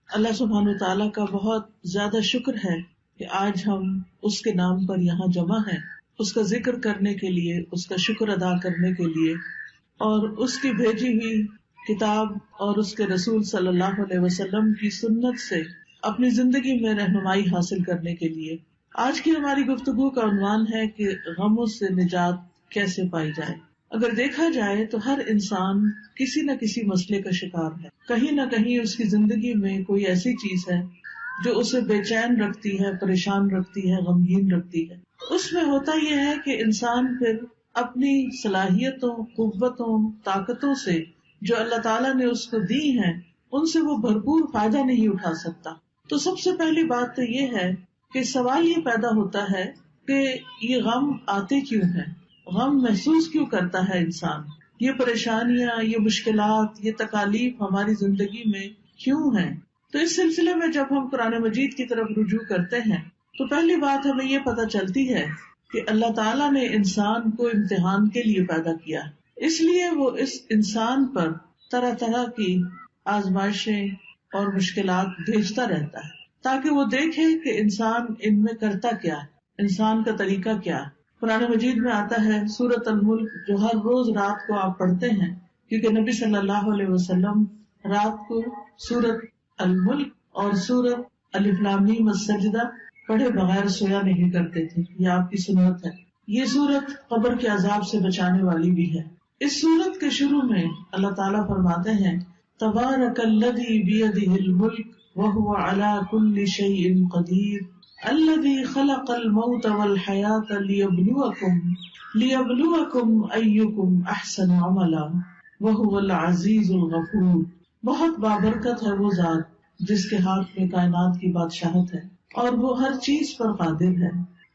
اللہ سبحانہ تعالیٰ کا بہت زیادہ شکر ہے کہ آج ہم اس کے نام پر یہاں جمع ہیں، اس کا ذکر کرنے کے لیے، اس کا شکر ادا کرنے کے لیے، اور اس کی بھیجی ہوئی کتاب اور اس کے رسول صلی اللہ علیہ وسلم کی سنت سے اپنی زندگی میں رہنمائی حاصل کرنے کے لیے۔ آج کی ہماری گفتگو کا عنوان ہے کہ غموں سے نجات کیسے پائی جائے۔ اگر دیکھا جائے تو ہر انسان کسی نہ کسی مسئلے کا شکار ہے، کہیں نہ کہیں اس کی زندگی میں کوئی ایسی چیز ہے جو اسے بے چین رکھتی ہے، پریشان رکھتی ہے، غمگین رکھتی ہے۔ اس میں ہوتا یہ ہے کہ انسان پھر اپنی صلاحیتوں، قوتوں، طاقتوں سے جو اللہ تعالیٰ نے اس کو دی ہیں، ان سے وہ بھرپور فائدہ نہیں اٹھا سکتا۔ تو سب سے پہلی بات تو یہ ہے کہ سوال یہ پیدا ہوتا ہے کہ یہ غم آتے کیوں ہیں، غم محسوس کیوں کرتا ہے انسان، یہ پریشانیاں، یہ مشکلات، یہ تکالیف ہماری زندگی میں کیوں ہیں۔ تو اس سلسلے میں جب ہم قرآن مجید کی طرف رجوع کرتے ہیں تو پہلی بات ہمیں یہ پتہ چلتی ہے کہ اللہ تعالیٰ نے انسان کو امتحان کے لیے پیدا کیا، اس لیے وہ اس انسان پر طرح طرح کی آزمائشیں اور مشکلات بھیجتا رہتا ہے تاکہ وہ دیکھے کہ انسان ان میں کرتا کیا ہے، انسان کا طریقہ کیا ہے۔ قرآن مجید میں آتا ہے سورۃ الملک، جو ہر روز رات کو آپ پڑھتے ہیں، کیونکہ نبی صلی اللہ علیہ وسلم رات کو سورۃ الملک اور سورۃ الف لام میم السجدہ پڑھے بغیر سویا نہیں کرتے تھے، یہ آپ کی سنت ہے۔ یہ سورت قبر کے عذاب سے بچانے والی بھی ہے۔ اس سورت کے شروع میں اللہ تعالیٰ فرماتے ہیں تبارک الذی بیدہ الملک وہو علی کل شیء قدیر الذی خلق الموت والحیاۃ لیبلوکم ایکم احسن عملا وہو العزیز الغفور۔ بہت بابرکت ہے وہ ذات جس کے ہاتھ میں کائنات کی بادشاہت ہے اور وہ ہر چیز پر قادر ہے۔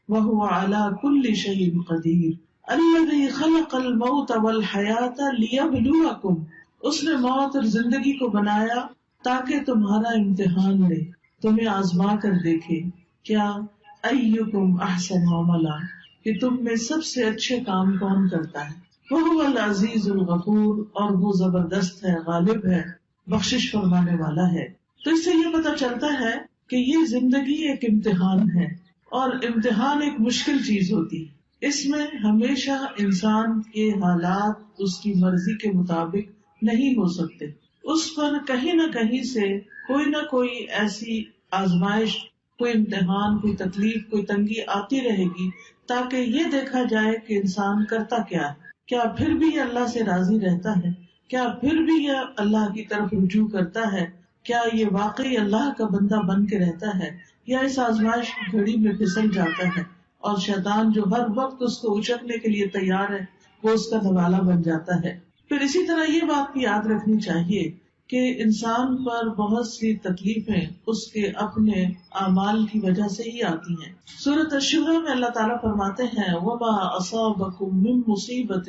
وہو علی کل شیء قدیر الذی خلق الموت والحیاۃ لیبلوکم، اس نے موت اور زندگی کو بنایا تاکہ تمہارا امتحان لے، تمہیں آزما کر دیکھے، کیا ایکم احسن عملا، کہ تم میں سب سے اچھے کام کون کرتا ہے۔ وہ العزیز الغفور، اور وہ زبردست ہے، غالب ہے، بخشش فرمانے والا ہے۔ تو اس سے یہ پتہ چلتا ہے کہ یہ زندگی ایک امتحان ہے، اور امتحان ایک مشکل چیز ہوتی ہے۔ اس میں ہمیشہ انسان کے حالات اس کی مرضی کے مطابق نہیں ہو سکتے، اس پر کہیں نہ کہیں سے کوئی نہ کوئی ایسی آزمائش، کوئی امتحان، کوئی تکلیف، کوئی تنگی آتی رہے گی تاکہ یہ دیکھا جائے کہ انسان کرتا کیا ہے، کیا پھر بھی یہ اللہ سے راضی رہتا ہے، کیا پھر بھی یہ اللہ کی طرف رجوع کرتا ہے، کیا یہ واقعی اللہ کا بندہ بن کے رہتا ہے، یا اس آزمائش کی گھڑی میں پھسل جاتا ہے اور شیطان جو ہر وقت اس کو اچکنے کے لیے تیار ہے وہ اس کا نوالا بن جاتا ہے۔ پھر اسی طرح یہ بات بھی یاد رکھنی چاہیے کہ انسان پر بہت سی تکلیفیں اس کے اپنے اعمال کی وجہ سے ہی آتی ہیں۔ سورۃ الشورى میں اللہ تعالیٰ فرماتے ہیں وَمَا أَصَابَكُم مِّن مُّصِيبَةٍ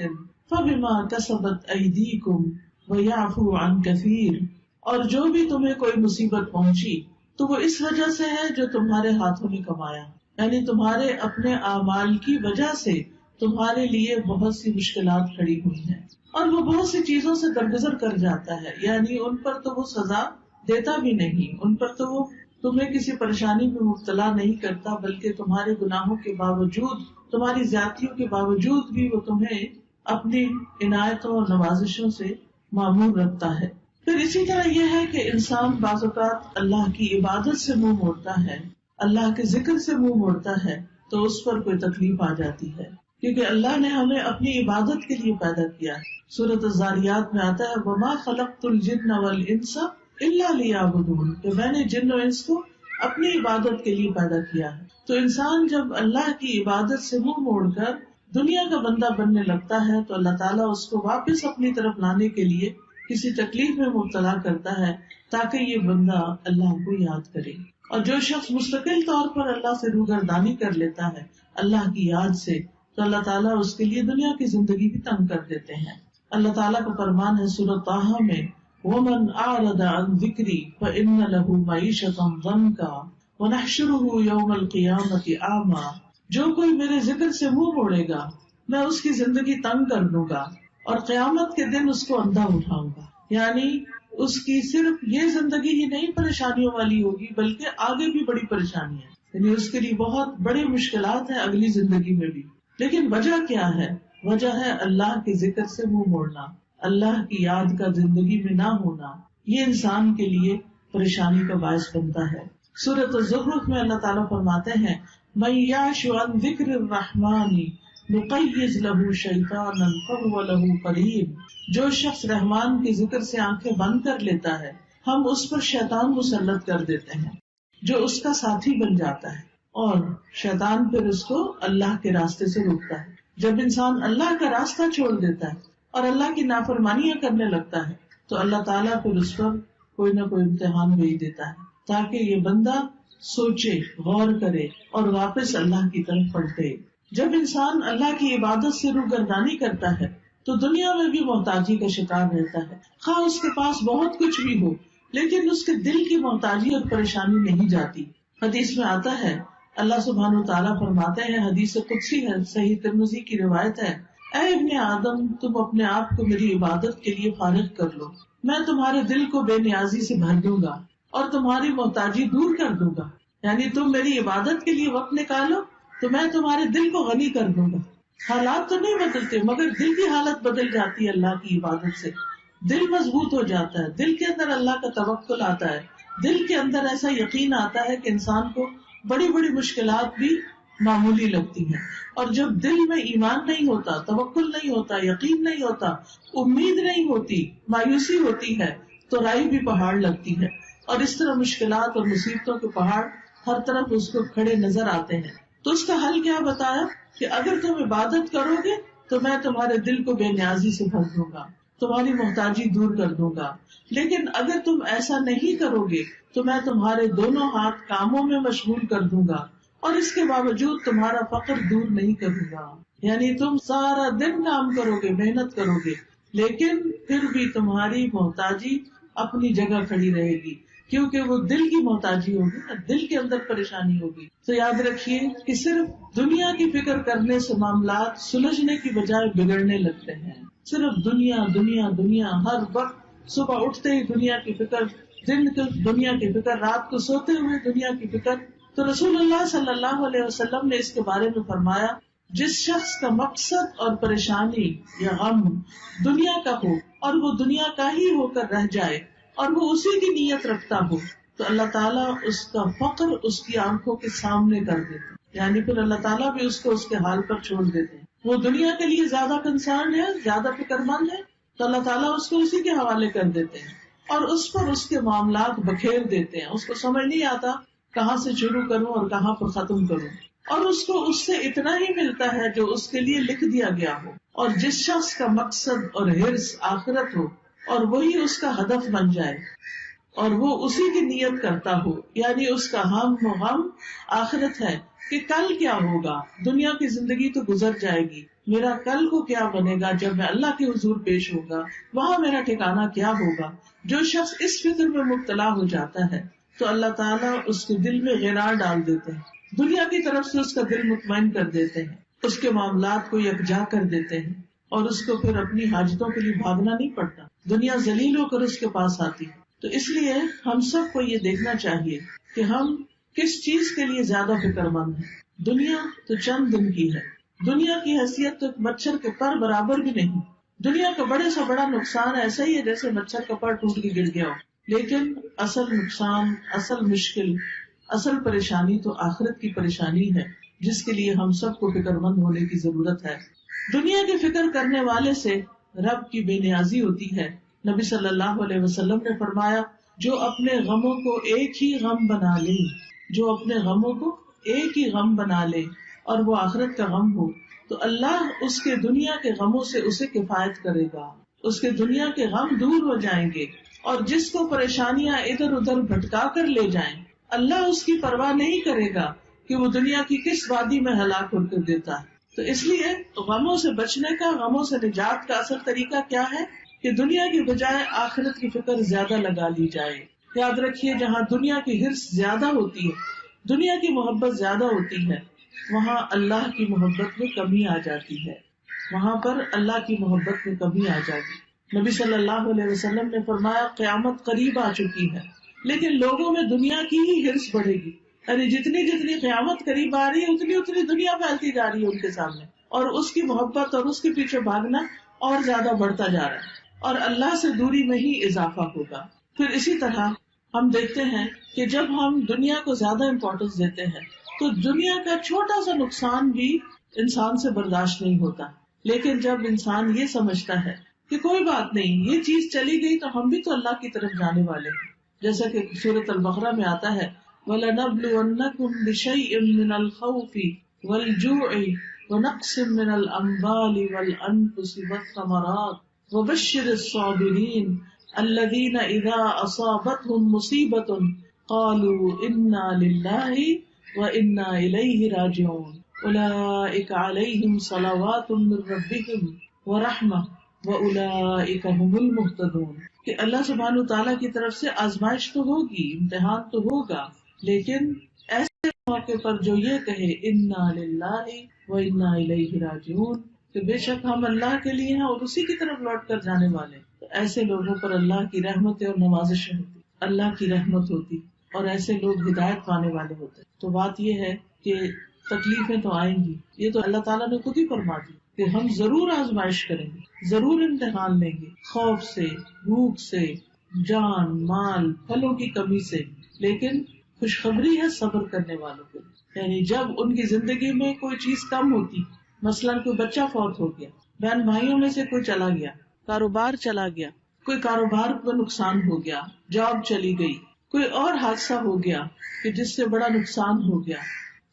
فَبِمَا كَسَبَتْ أَيْدِيكُمْ وَيَعْفُو عَن كَثِيرٍ، اور جو بھی تمہیں کوئی مصیبت پہنچی تو وہ اس وجہ سے ہے جو تمہارے ہاتھوں نے کمایا، یعنی تمہارے اپنے اعمال کی وجہ سے تمہارے لیے بہت سی مشکلات کھڑی ہوئی ہیں، اور وہ بہت سی چیزوں سے درگزر کر جاتا ہے، یعنی ان پر تو وہ سزا دیتا بھی نہیں، ان پر تو وہ تمہیں کسی پریشانی میں مبتلا نہیں کرتا، بلکہ تمہارے گناہوں کے باوجود، تمہاری زیادتیوں کے باوجود بھی وہ تمہیں اپنی عنایتوں اور نوازشوں سے معمور رکھتا ہے۔ پھر اسی طرح یہ ہے کہ انسان بعض اوقات اللہ کی عبادت سے منہ موڑتا ہے، اللہ کے ذکر سے منہ موڑتا ہے تو اس پر کوئی تکلیف آ جاتی ہے، کیونکہ اللہ نے ہمیں اپنی عبادت کے لیے پیدا کیا ہے۔ سورۃ الذاریات میں آتا ہے وَمَا خَلَقْتُ الْجِنَّ وَالْإِنسَ إِلَّا لِيَعْبُدُونِ، کہ میں نے جن و انس کو اپنی عبادت کے لیے پیدا کیا ہے۔ تو انسان جب اللہ کی عبادت سے منہ موڑ کر دنیا کا بندہ بننے لگتا ہے تو اللہ تعالیٰ اس کو واپس اپنی طرف لانے کے لیے کسی تکلیف میں مبتلا کرتا ہے تاکہ یہ بندہ اللہ کو یاد کرے۔ اور جو شخص مستقل طور پر اللہ سے روگردانی کر لیتا ہے اللہ کی یاد سے، تو اللہ تعالیٰ اس کے لیے دنیا کی زندگی بھی تنگ کر دیتے ہیں۔ اللہ تعالیٰ کا فرمان ہے سورۃ طٰہٰ میں وَمَنْ أَعْرَضَ عَنْ ذِكْرِي فَإِنَّ لَهُ مَعِيشَةً ضَنْكًا وَنَحْشُرُهُ يَوْمَ الْقِيَامَةِ أَعْمَىٰ، جو کوئی میرے ذکر سے منہ موڑے گا میں اس کی زندگی تنگ کر دوں گا اور قیامت کے دن اس کو اندھا اٹھاؤں گا، یعنی اس کی صرف یہ زندگی ہی نہیں پریشانیوں والی ہوگی بلکہ آگے بھی بڑی پریشانی ہے، یعنی اس کے لیے بہت بڑی مشکلات ہیں اگلی زندگی میں بھی. لیکن وجہ کیا ہے؟ وجہ ہے اللہ کے ذکر سے منہ موڑنا، اللہ کی یاد کا زندگی میں نہ ہونا. یہ انسان کے لیے پریشانی کا باعث بنتا ہے. سورۃ الزخرف میں اللہ تعالیٰ فرماتے ہیں مَن یعش عن ذکر الرحمن نقیض لہ شیطانا فہو لہ قرین. جو شخص رحمان کے ذکر سے آنکھیں بند کر لیتا ہے ہم اس پر شیطان مسلط کر دیتے ہیں جو اس کا ساتھی بن جاتا ہے، اور شیطان پھر اس کو اللہ کے راستے سے روکتا ہے. جب انسان اللہ کا راستہ چھوڑ دیتا ہے اور اللہ کی نافرمانیاں کرنے لگتا ہے تو اللہ تعالیٰ پھر اس پر کوئی نہ کوئی امتحان بھیج دیتا ہے تاکہ یہ بندہ سوچے، غور کرے اور واپس اللہ کی طرف پلٹے. جب انسان اللہ کی عبادت سے روگردانی کرتا ہے تو دنیا میں بھی محتاجی کا شکار رہتا ہے، خواہ اس کے پاس بہت کچھ بھی ہو لیکن اس کے دل کی محتاجی اور پریشانی نہیں جاتی. حدیث میں آتا ہے اللہ سبحانہ وتعالیٰ فرماتے ہیں، حدیث قدسی ہے، صحیح ترمذی کی روایت ہے، اے ابن آدم تم اپنے آپ کو میری عبادت کے لیے فارغ کر لو، میں تمہارے دل کو بے نیازی سے بھر دوں گا اور تمہاری محتاجی دور کر دوں گا. یعنی تم میری عبادت کے لیے وقت نکالو تو میں تمہارے دل کو غنی کر دوں گا. حالات تو نہیں بدلتے مگر دل کی حالت بدل جاتی ہے اللہ کی عبادت سے. دل مضبوط ہو جاتا ہے، دل کے اندر اللہ کا توکل آتا ہے، دل کے اندر ایسا یقین آتا ہے کہ انسان کو بڑی بڑی مشکلات بھی معمولی لگتی ہیں. اور جب دل میں ایمان نہیں ہوتا، توکل نہیں ہوتا، یقین نہیں ہوتا، امید نہیں ہوتی، مایوسی ہوتی ہے تو رائی بھی پہاڑ لگتی ہے. اور اس طرح مشکلات اور مصیبتوں کے پہاڑ ہر طرف اس کو کھڑے نظر آتے ہیں. تو اس کا حل کیا بتایا کہ اگر تم عبادت کرو گے تو میں تمہارے دل کو بے نیازی سے بھر دوں گا، تمہاری محتاجی دور کر دوں گا. لیکن اگر تم ایسا نہیں کرو گے تو میں تمہارے دونوں ہاتھ کاموں میں مشغول کر دوں گا اور اس کے باوجود تمہارا فقر دور نہیں کروں گا. یعنی تم سارا دن کام کرو گے، محنت کرو گے، لیکن پھر بھی تمہاری محتاجی اپنی جگہ کھڑی رہے گی کیونکہ وہ دل کی محتاجی ہوگی نا، دل کے اندر پریشانی ہوگی. تو یاد رکھیے کہ صرف دنیا کی فکر کرنے سے معاملات سلجھنے کی بجائے بگڑنے لگتے ہیں. صرف دنیا دنیا دنیا، ہر وقت صبح اٹھتے ہی دنیا کی فکر، دن کو دنیا کی فکر، رات کو سوتے ہوئے دنیا کی فکر. تو رسول اللہ صلی اللہ علیہ وسلم نے اس کے بارے میں فرمایا جس شخص کا مقصد اور پریشانی یا غم دنیا کا ہو اور وہ دنیا کا ہی ہو کر رہ جائے اور وہ اسی کی نیت رکھتا ہو تو اللہ تعالیٰ اس کا فقر اس کی آنکھوں کے سامنے کر دیتے، یعنی پھر اللہ تعالیٰ بھی اس کو اس کے حال پر چھوڑ دیتے. وہ دنیا کے لیے زیادہ کنسرن ہے، زیادہ فکر مند ہے تو اللہ تعالیٰ اس کو اسی کے حوالے کر دیتے ہیں اور اس پر اس کے معاملات بکھیر دیتے ہیں. اس کو سمجھ نہیں آتا کہاں سے شروع کروں اور کہاں پر ختم کروں، اور اس کو اس سے اتنا ہی ملتا ہے جو اس کے لیے لکھ دیا گیا ہو. اور جس شخص کا مقصد اور حرص آخرت ہو اور وہی اس کا ہدف بن جائے اور وہ اسی کی نیت کرتا ہو، یعنی اس کا ہم و غم آخرت ہے کہ کل کیا ہوگا. دنیا کی زندگی تو گزر جائے گی، میرا کل کو کیا بنے گا جب میں اللہ کے حضور پیش ہوگا، وہاں میرا ٹھکانہ کیا ہوگا. جو شخص اس فکر میں مبتلا ہو جاتا ہے تو اللہ تعالیٰ اس کے دل میں غرار ڈال دیتے ہیں، دنیا کی طرف سے اس کا دل مطمئن کر دیتے ہیں، اس کے معاملات کو یکجا کر دیتے ہیں اور اس کو پھر اپنی حاجتوں کے لیے بھاگنا نہیں پڑتا، دنیا ذلیل ہو کر اس کے پاس آتی ہے. تو اس لیے ہم سب کو یہ دیکھنا چاہیے کہ ہم کس چیز کے لیے زیادہ فکر مند ہیں. دنیا تو چند دن کی ہے، دنیا کی حیثیت تو ایک مچھر کے پر برابر بھی نہیں. دنیا کا بڑے سے بڑا نقصان ایسا ہی ہے جیسے مچھر کا پر ٹوٹ کے گر گیا ہو، لیکن اصل نقصان، اصل مشکل، اصل پریشانی تو آخرت کی پریشانی ہے جس کے لیے ہم سب کو فکر مند ہونے کی ضرورت ہے. دنیا کی فکر کرنے والے سے رب کی بے نیازی ہوتی ہے. نبی صلی اللہ علیہ وسلم نے فرمایا جو اپنے غموں کو ایک ہی غم بنا لے، جو اپنے غموں کو ایک ہی غم بنا لے اور وہ آخرت کا غم ہو تو اللہ اس کے دنیا کے غموں سے اسے کفایت کرے گا، اس کے دنیا کے غم دور ہو جائیں گے. اور جس کو پریشانیاں ادھر ادھر بھٹکا کر لے جائیں اللہ اس کی پرواہ نہیں کرے گا کہ وہ دنیا کی کس وادی میں ہلاک ہو کر دیتا ہے. تو اس لیے غموں سے بچنے کا، غموں سے نجات کا اصل طریقہ کیا ہے کہ دنیا کی بجائے آخرت کی فکر زیادہ لگا لی جائے. یاد رکھیے جہاں دنیا کی حرص زیادہ ہوتی ہے، دنیا کی محبت زیادہ ہوتی ہے، وہاں اللہ کی محبت میں کمی آ جاتی ہے، وہاں پر اللہ کی محبت میں کمی آ جاتی. نبی صلی اللہ علیہ وسلم نے فرمایا قیامت قریب آ چکی ہے، لیکن لوگوں میں دنیا کی ہی ہرس بڑھے گی، یعنی جتنی جتنی قیامت قریب آ رہی ہے اتنی اتنی دنیا پھیلتی جا رہی ہے ان کے سامنے، اور اس کی محبت اور اس کے پیچھے بھاگنا اور زیادہ بڑھتا جا رہا ہے، اور اللہ سے دوری میں ہی اضافہ ہوگا۔ پھر اسی طرح ہم دیکھتے ہیں کہ جب ہم دنیا کو زیادہ امپورٹنس دیتے ہیں تو دنیا کا چھوٹا سا نقصان بھی انسان سے برداشت نہیں ہوتا، لیکن جب انسان یہ سمجھتا ہے کہ کوئی بات نہیں، یہ چیز چلی گئی تو ہم بھی تو اللہ کی طرف جانے والے ہیں، جیسا کہ سورۃ البقرہ میں آتا ہے وَلَنَبْلُوَنَّكُمْ بِشَيْءٍ مِّنَ الْخَوْفِ وَالْجُوعِ وَنَقْصٍ مِّنَ الْأَمْوَالِ وَالْأَنفُسِ وَالثَّمَرَاتِ وَبَشِّرِ الصَّابِرِينَ الَّذِينَ إِذَا أَصَابَتْهُم مُّصِيبَةٌ قَالُوا إِنَّا لِلَّهِ وَإِنَّا إِلَيْهِ رَاجِعُونَ أُولَٰئِكَ عَلَيْهِمْ صَلَوَاتٌ مِّن رَّبِّهِمْ وَرَحْمَةٌ وَأُولَٰئِكَ هُمُ الْمُهْتَدُونَ۔ کہ اللہ سبحانہ تعالیٰ کی طرف سے آزمائش تو ہوگی، امتحان تو ہوگا، لیکن ایسے موقع پر جو یہ کہے انا للہ و انا الیہ راجعون، کہ بے شک ہم اللہ کے لیے ہیں اور اسی کی طرف لوٹ کر جانے والے، تو ایسے لوگوں پر اللہ کی رحمت اور نوازشیں ہوتی، اللہ کی رحمت ہوتی، اور ایسے لوگ ہدایت پانے والے ہوتے۔ تو بات یہ ہے کہ تکلیفیں تو آئیں گی، یہ تو اللہ تعالیٰ نے خود ہی فرما دی کہ ہم ضرور آزمائش کریں گے، ضرور امتحان لیں گے، خوف سے، بھوک سے، جان مال پھلوں کی کمی سے، لیکن خوشخبری ہے صبر کرنے والوں کے لیے۔ یعنی جب ان کی زندگی میں کوئی چیز کم ہوتی، مثلاً کوئی بچہ فوت ہو گیا، بہن بھائیوں میں سے کوئی چلا گیا، کاروبار چلا گیا، کوئی کاروبار میں نقصان ہو گیا، جاب چلی گئی، کوئی اور حادثہ ہو گیا کہ جس سے بڑا نقصان ہو گیا،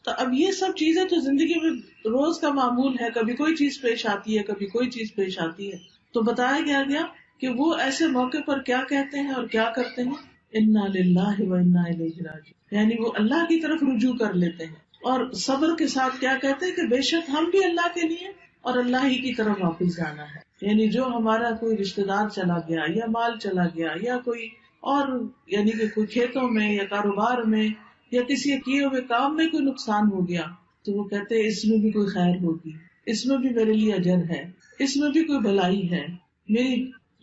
تو اب یہ سب چیزیں تو زندگی میں روز کا معمول ہے، کبھی کوئی چیز پیش آتی ہے، کبھی کوئی چیز پیش آتی ہے۔ تو بتایا گیا کہ وہ ایسے موقع پر کیا کہتے ہیں اور کیا کرتے ہیں، انا للہ و انا الیہ راجعون، یعنی وہ اللہ کی طرف رجوع کر لیتے ہیں، اور صبر کے ساتھ کیا کہتے ہیں کہ بے شک ہم بھی اللہ کے لیے اور اللہ ہی کی طرف واپس جانا ہے۔ یعنی جو ہمارا کوئی رشتہ دار چلا گیا یا مال چلا گیا یا کوئی اور، یعنی کہ کوئی کھیتوں میں یا کاروبار میں یا کسی کیے ہوئے کام میں کوئی نقصان ہو گیا، تو وہ کہتے ہیں اس میں بھی کوئی خیر ہوگی، اس میں بھی میرے لیے اجر ہے، اس میں بھی کوئی بھلائی ہے،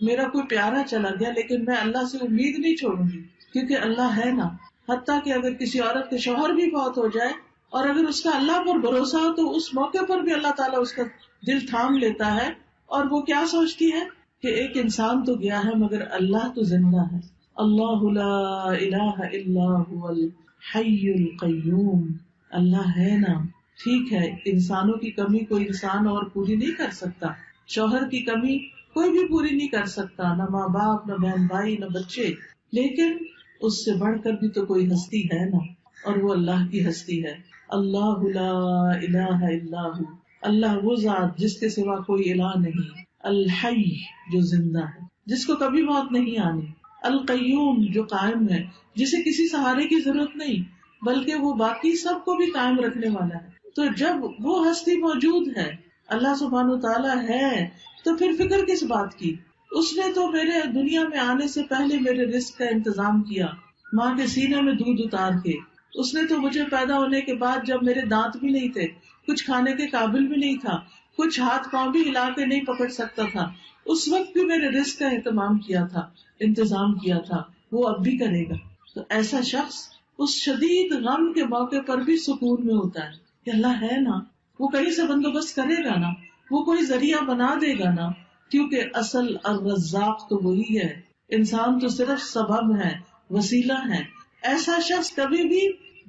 میرا کوئی پیارا چلا گیا لیکن میں اللہ سے امید نہیں چھوڑوں گی، کیونکہ اللہ ہے نا۔ حتیٰ کہ اگر کسی عورت کے شوہر بھی فوت ہو جائے اور اگر اس کا اللہ پر بھروسہ ہو تو اس موقع پر بھی اللہ تعالیٰ اس کا دل تھام لیتا ہے، اور وہ کیا سوچتی ہے کہ ایک انسان تو گیا ہے مگر اللہ تو زندہ ہے۔ اللہ لا الہ الا هو الحی القیوم، اللہ ہے نا۔ ٹھیک ہے، انسانوں کی کمی کوئی انسان اور پوری نہیں کر سکتا، شوہر کی کمی کوئی بھی پوری نہیں کر سکتا، نہ ماں باپ، نہ بہن بھائی، نہ بچے، لیکن اس سے بڑھ کر بھی تو کوئی ہستی ہے نا، اور وہ اللہ کی ہستی ہے۔ اللہ لا الہ الا ہو، اللہ وہ ذات جس کے سوا کوئی الہ نہیں، الحی جو زندہ ہے، جس کو کبھی موت نہیں آنی، القیوم جو قائم ہے، جسے کسی سہارے کی ضرورت نہیں بلکہ وہ باقی سب کو بھی قائم رکھنے والا ہے۔ تو جب وہ ہستی موجود ہے، اللہ سبحانہ تعالیٰ ہے، تو پھر فکر کس بات کی؟ اس نے تو میرے دنیا میں آنے سے پہلے میرے رزق کا انتظام کیا، ماں کے سینے میں دودھ اتار کے۔ اس نے تو مجھے پیدا ہونے کے بعد جب میرے دانت بھی نہیں تھے، کچھ کھانے کے قابل بھی نہیں تھا، کچھ ہاتھ پاؤں بھی ہلا کے نہیں پکڑ سکتا تھا، اس وقت بھی میرے رزق کا اہتمام کیا تھا، انتظام کیا تھا، وہ اب بھی کرے گا۔ تو ایسا شخص اس شدید غم کے موقع پر بھی سکون میں ہوتا ہے کہ اللہ ہے نا، وہ کہیں سے بندوبست کرے گا نا، وہ کوئی ذریعہ بنا دے گا نا، کیونکہ اصل الرزاق تو وہی ہے، انسان تو صرف سبب ہے، وسیلہ ہے۔ ایسا شخص کبھی بھی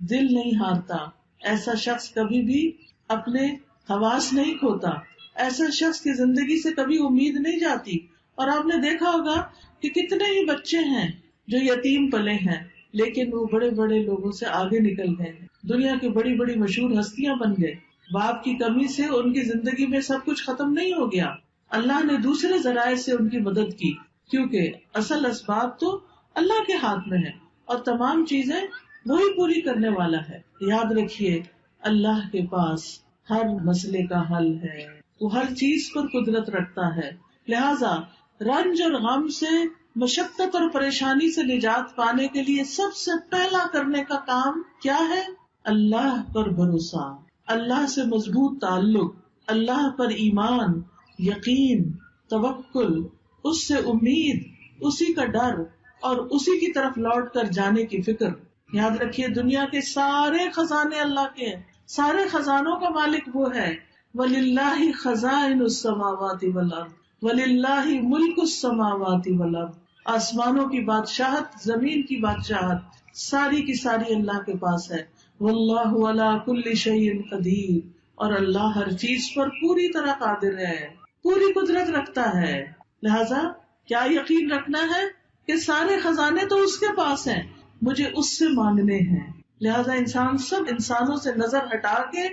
دل نہیں ہارتا، ایسا شخص کبھی بھی اپنے حواس نہیں کھوتا، ایسا شخص کی زندگی سے کبھی امید نہیں جاتی۔ اور آپ نے دیکھا ہوگا کہ کتنے ہی بچے ہیں جو یتیم پلے ہیں، لیکن وہ بڑے بڑے لوگوں سے آگے نکل گئے، دنیا کی بڑی بڑی مشہور ہستیاں بن گئے۔ باپ کی کمی سے ان کی زندگی میں سب کچھ ختم نہیں ہو گیا، اللہ نے دوسرے ذرائع سے ان کی مدد کی، کیونکہ اصل اسباب تو اللہ کے ہاتھ میں ہے اور تمام چیزیں وہی پوری کرنے والا ہے۔ یاد رکھیے، اللہ کے پاس ہر مسئلے کا حل ہے، وہ ہر چیز پر قدرت رکھتا ہے۔ لہذا رنج اور غم سے، مشقت اور پریشانی سے نجات پانے کے لیے سب سے پہلا کرنے کا کام کیا ہے؟ اللہ پر بھروسہ، اللہ سے مضبوط تعلق، اللہ پر ایمان، یقین، توکل، اس سے امید، اسی کا ڈر اور اسی کی طرف لوٹ کر جانے کی فکر. یاد رکھیے دنیا کے سارے خزانے اللہ کے ہیں، سارے خزانوں کا مالک وہ ہے. وَلِلَّهِ خَزَائِنُ السَّمَاوَاتِ وَالْأَرْضِ وَلِلَّهِ مُلْكُ السَّمَاوَاتِ وَالْأَرْضِ. آسمانوں کی بادشاہت، زمین کی بادشاہت ساری کی ساری اللہ کے پاس ہے. وَاللَّهُ عَلَى كُلِّ شَيْءٍ قَدِيرٌ. اور اللہ ہر چیز پر پوری طرح قادر ہے، پوری قدرت رکھتا ہے. لہذا کیا یقین رکھنا ہے کہ سارے خزانے تو اس کے پاس ہیں، مجھے اس سے مانگنے ہیں. لہذا انسان سب انسانوں سے نظر ہٹا کے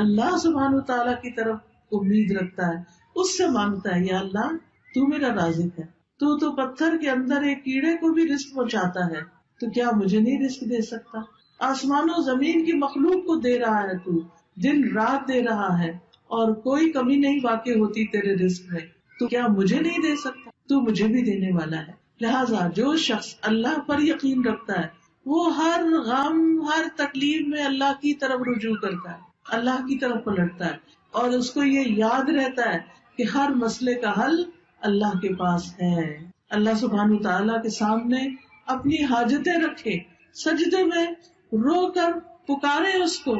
اللہ سبحانہ تعالیٰ کی طرف امید رکھتا ہے، اس سے مانگتا ہے یا اللہ تو میرا رازق ہے، تو پتھر کے اندر ایک کیڑے کو بھی رزق پہنچاتا ہے، تو کیا مجھے نہیں رزق دے سکتا؟ آسمان و زمین کی مخلوق کو دے رہا ہے، تو دن رات دے رہا ہے اور کوئی کمی نہیں واقع ہوتی تیرے رزق میں، تو کیا مجھے نہیں دے سکتا؟ تو مجھے بھی دینے والا ہے. لہٰذا جو شخص اللہ پر یقین رکھتا ہے وہ ہر غم، ہر تکلیف میں اللہ کی طرف رجوع کرتا ہے، اللہ کی طرف پلٹتا ہے، اور اس کو یہ یاد رہتا ہے کہ ہر مسئلے کا حل اللہ کے پاس ہے. اللہ سبحانہ تعالیٰ کے سامنے اپنی حاجتیں رکھے، سجدے میں رو کر پکارے اس کو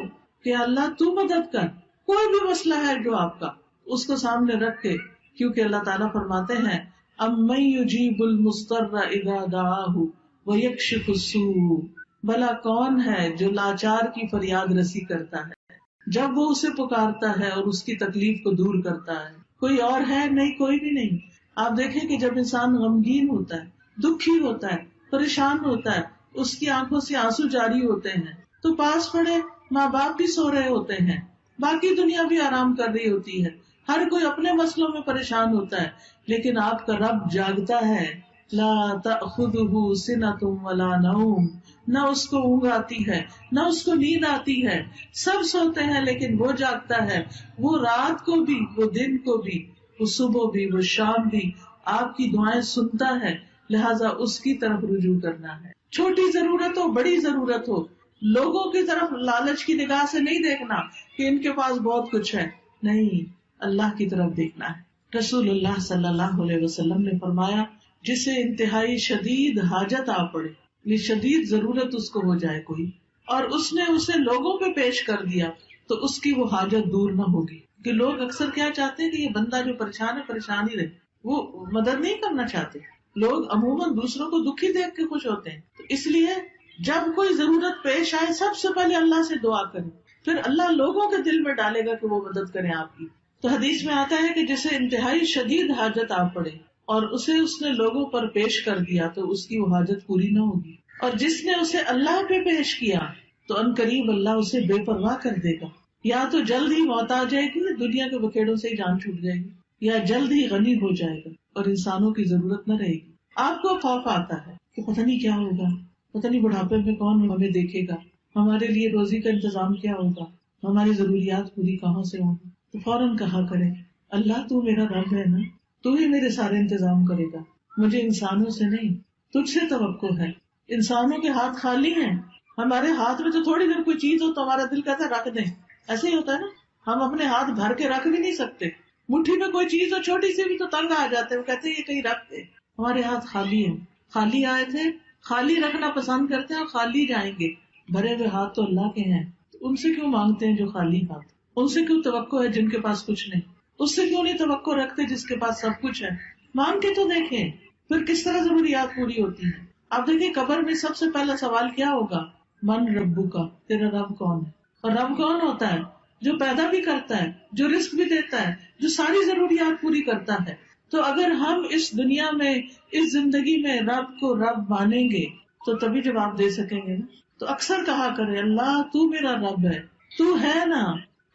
کہ اللہ تو مدد کر. کوئی بھی مسئلہ ہے جو آپ کا، اس کو سامنے رکھ کے، کیونکہ اللہ تعالیٰ فرماتے ہیں اَمَّن يُجِيبُ الْمُضْطَرَّ إِذَا دَعَاهُ وَيَكْشِفُ السُّوءَ. بھلا کون ہے جو لاچار کی فریاد رسی کرتا ہے جب وہ اسے پکارتا ہے اور اس کی تکلیف کو دور کرتا ہے؟ کوئی اور ہے؟ نہیں، کوئی بھی نہیں. آپ دیکھیں کہ جب انسان غمگین ہوتا ہے، دکھی ہوتا ہے، پریشان ہوتا ہے، اس کی آنکھوں سے آنسو جاری ہوتے ہیں، تو پاس پڑے ماں باپ بھی سو رہے ہوتے ہیں، باقی دنیا بھی آرام کر رہی ہوتی ہے، ہر کوئی اپنے مسئلوں میں پریشان ہوتا ہے، لیکن آپ کا رب جاگتا ہے. لا تأخذہ سنۃ ولا نوم. نہ اس کو اونگ آتی ہے، نہ اس کو نیند آتی ہے. سب سوتے ہیں لیکن وہ جاگتا ہے. وہ رات کو بھی، وہ دن کو بھی، وہ صبح بھی، وہ شام بھی آپ کی دعائیں سنتا ہے. لہٰذا اس کی طرف رجوع کرنا ہے. چھوٹی ضرورت ہو، بڑی ضرورت ہو، لوگوں کی طرف لالچ کی نگاہ سے نہیں دیکھنا کہ ان کے پاس بہت کچھ ہے، نہیں، اللہ کی طرف دیکھنا ہے. رسول اللہ صلی اللہ علیہ وسلم نے فرمایا جسے انتہائی شدید حاجت آ پڑے، یہ شدید ضرورت اس کو ہو جائے کوئی، اور اس نے اسے لوگوں پہ پیش کر دیا تو اس کی وہ حاجت دور نہ ہوگی. کہ لوگ اکثر کیا چاہتے ہیں کہ یہ بندہ جو پریشان ہے پریشان ہی رہے، وہ مدد نہیں کرنا چاہتے. لوگ عموماً دوسروں کو دکھی دیکھ کے خوش ہوتے ہیں. تو اس لیے جب کوئی ضرورت پیش آئے سب سے پہلے اللہ سے دعا کریں، پھر اللہ لوگوں کے دل میں ڈالے گا کہ وہ مدد کریں آپ کی. تو حدیث میں آتا ہے کہ جسے انتہائی شدید حاجت آ پڑے اور اسے اس نے لوگوں پر پیش کر دیا تو اس کی وہ حاجت پوری نہ ہوگی، اور جس نے اسے اللہ پہ پیش کیا تو ان قریب اللہ اسے بے پرواہ کر دے گا. یا تو جلد ہی موت آ جائے گی، دنیا کے بکھیڑوں سے ہی جان چھوٹ جائے گی، یا جلد ہی غنی ہو جائے گا اور انسانوں کی ضرورت نہ رہے گی. آپ کو خوف آتا ہے کہ پتہ نہیں کیا ہوگا، پتہ نہیں بڑھاپے میں کون ہمیں دیکھے گا، ہمارے لیے روزی کا انتظام کیا ہوگا، ہماری ضروریات پوری کہاں سے ہوں گی. تو فوراً کہا کرے اللہ تو میرا رب ہے نا، تو ہی میرے سارے انتظام کرے گا، مجھے انسانوں سے نہیں تجھ سے توقع ہے. انسانوں کے ہاتھ خالی ہیں، ہمارے ہاتھ میں تو تھوڑی دیر کوئی چیز ہو تو ہمارا دل کہتا ہے رکھ دیں، ایسے ہی ہوتا ہے نا، ہم اپنے ہاتھ بھر کے رکھ بھی نہیں سکتے. مٹھی میں کوئی چیز ہو چھوٹی سی بھی تو تنگ آ جاتے ہیں، وہ کہتے ہیں یہ کہیں رکھ دے. ہمارے ہاتھ خالی ہیں، خالی آئے تھے، خالی رکھنا پسند کرتے ہیں اور خالی جائیں گے. بھرے ہوئے ہاتھ تو اللہ کے ہیں، ان سے کیوں مانگتے ہیں جو خالی ہاتھ؟ ان سے کیوں توقع ہے جن کے پاس کچھ نہیں؟ اس سے کیوں نہیں توقع رکھتے جس کے پاس سب کچھ ہے؟ مانگ کے تو دیکھیں پھر کس طرح ضروریات پوری ہوتی ہیں. آپ دیکھیں قبر میں سب سے پہلا سوال کیا ہوگا؟ من ربو کا، تیرا رب کون ہے؟ اور رب کون ہوتا ہے؟ جو پیدا بھی کرتا ہے، جو رزق بھی دیتا ہے، جو ساری ضروریات پوری کرتا ہے. تو اگر ہم اس دنیا میں، اس زندگی میں رب کو رب مانیں گے تو تبھی جواب دے سکیں گے نا. تو اکثر کہا کرے اللہ تو میرا رب ہے، تو ہے نا،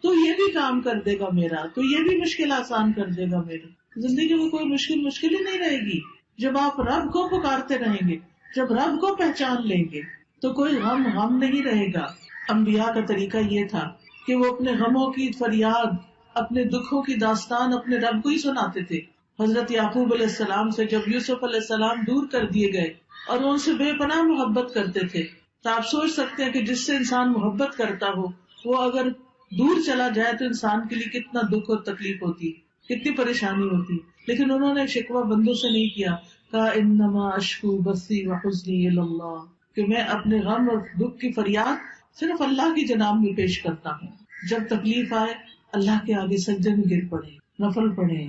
تو یہ بھی کام کر دے گا میرا، تو یہ بھی مشکل آسان کر دے گا میری. زندگی میں کوئی مشکل ہی نہیں رہے گی جب آپ رب کو پکارتے رہیں گے، جب رب کو پہچان لیں گے تو کوئی غم نہیں رہے گا. انبیاء کا طریقہ یہ تھا کہ وہ اپنے غموں کی فریاد، اپنے دکھوں کی داستان اپنے رب کو ہی سناتے تھے. حضرت یعقوب علیہ السلام سے جب یوسف علیہ السلام دور کر دیے گئے اور وہ ان سے بے پناہ محبت کرتے تھے، تو آپ سوچ سکتے ہیں کہ جس سے انسان محبت کرتا ہو وہ اگر دور چلا جائے تو انسان کے لیے کتنا دکھ اور تکلیف ہوتی ہے، کتنی پریشانی ہوتی ہے. لیکن انہوں نے شکوہ بندوں سے نہیں کیا، کہا انما اشکو بثی وحزنی اللہ، کہ میں اپنے غم اور دکھ کی فریاد صرف اللہ کی جناب میں پیش کرتا ہوں. جب تکلیف آئے اللہ کے آگے سجدے میں گر پڑے، نفل پڑھے،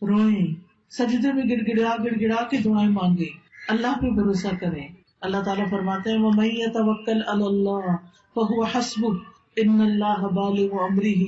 روئیں، سجدے میں گڑ گڑا کے دعائیں مانگے، اللہ پہ بھروسہ کریں. اللہ تعالیٰ فرماتے ہیں وَمَن يَتَوَكَّلْ عَلَى اللَّهِ فَهُوَ حَسْبُهُ إِنَّ اللَّهَ بَالِغُ أَمْرِهِ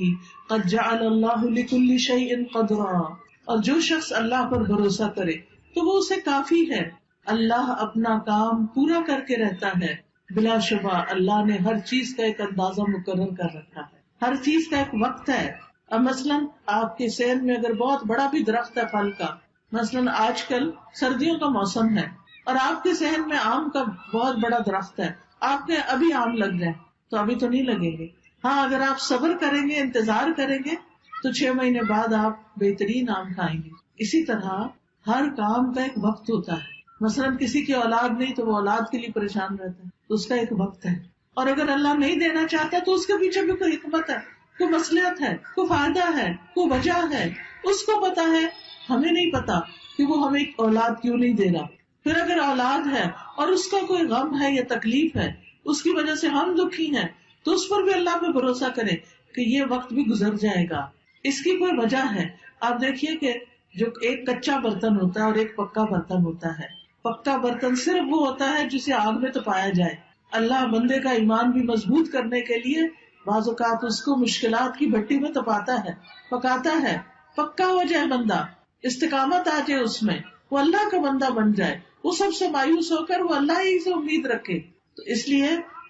قَدْ جَعَلَ اللَّهُ لِكُلِّ شَيْءٍ قَدْرًا. اور جو شخص اللہ پر بھروسہ کرے تو وہ اسے کافی ہے، اللہ اپنا کام پورا کر کے رہتا ہے. بلا شبہ اللہ نے ہر چیز کا ایک اندازہ مقرر کر رکھا ہے، ہر چیز کا ایک وقت ہے. اب مثلاً آپ کے شہر میں اگر بہت بڑا بھی درخت ہے پھل کا، مثلاً آج کل سردیوں کا موسم ہے اور آپ کے شہر میں آم کا بہت بڑا درخت ہے، آپ کے ابھی آم لگ جائیں تو ابھی تو نہیں لگیں گے. ہاں اگر آپ صبر کریں گے، انتظار کریں گے تو 6 مہینے بعد آپ بہترین آم کھائیں گے. اسی طرح ہر کام کا ایک وقت ہوتا ہے. مثلاً کسی کی اولاد نہیں تو وہ اولاد کے لیے پریشان رہتا ہے، تو اس کا ایک وقت ہے. اور اگر اللہ نہیں دینا چاہتا تو اس کے پیچھے بھی کوئی حکمت ہے، کوئی مصلحت ہے، کوئی فائدہ ہے، کوئی وجہ ہے، اس کو پتا ہے، ہمیں نہیں پتا کہ وہ ہمیں اولاد کیوں نہیں دے رہا. پھر اگر اولاد ہے اور اس کا کوئی غم ہے یا تکلیف ہے، اس کی وجہ سے ہم دکھی ہیں، تو اس پر بھی اللہ پہ بھروسہ کریں کہ یہ وقت بھی گزر جائے گا، اس کی کوئی وجہ ہے. آپ دیکھیے کہ جو ایک کچا برتن ہوتا ہے اور ایک پکا برتن ہوتا ہے، پکا برتن صرف وہ ہوتا ہے جسے آگ میں تپایا جائے. اللہ بندے کا ایمان بھی مضبوط کرنے کے لیے بعض اوقات اس کو مشکلات کی بھٹی میں تپاتا ہے، پکاتا ہے، پکا ہو جائے بندہ، استقامت آ جائے اس میں، وہ اللہ کا بندہ بن جائے، وہ سب سے مایوس ہو کر وہ اللہ ہی سے امید رکھے. تو اس لیے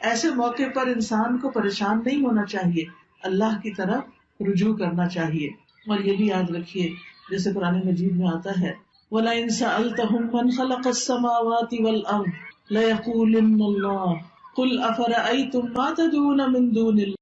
ایسے موقع پر انسان کو پریشان نہیں ہونا چاہیے، اللہ کی طرف رجوع کرنا چاہیے. اور یہ بھی یاد رکھیے جیسے قرآن مجید میں آتا ہے وَلَئِن سَأَلْتَهُم مَّنْ خَلَقَ السَّمَاوَاتِ وَالْأَرْضَ لَيَقُولُنَّ اللَّهُ قُلْ أَفَرَأَيْتُم مَّا تَدْعُونَ مِن دُونِ اللَّهِ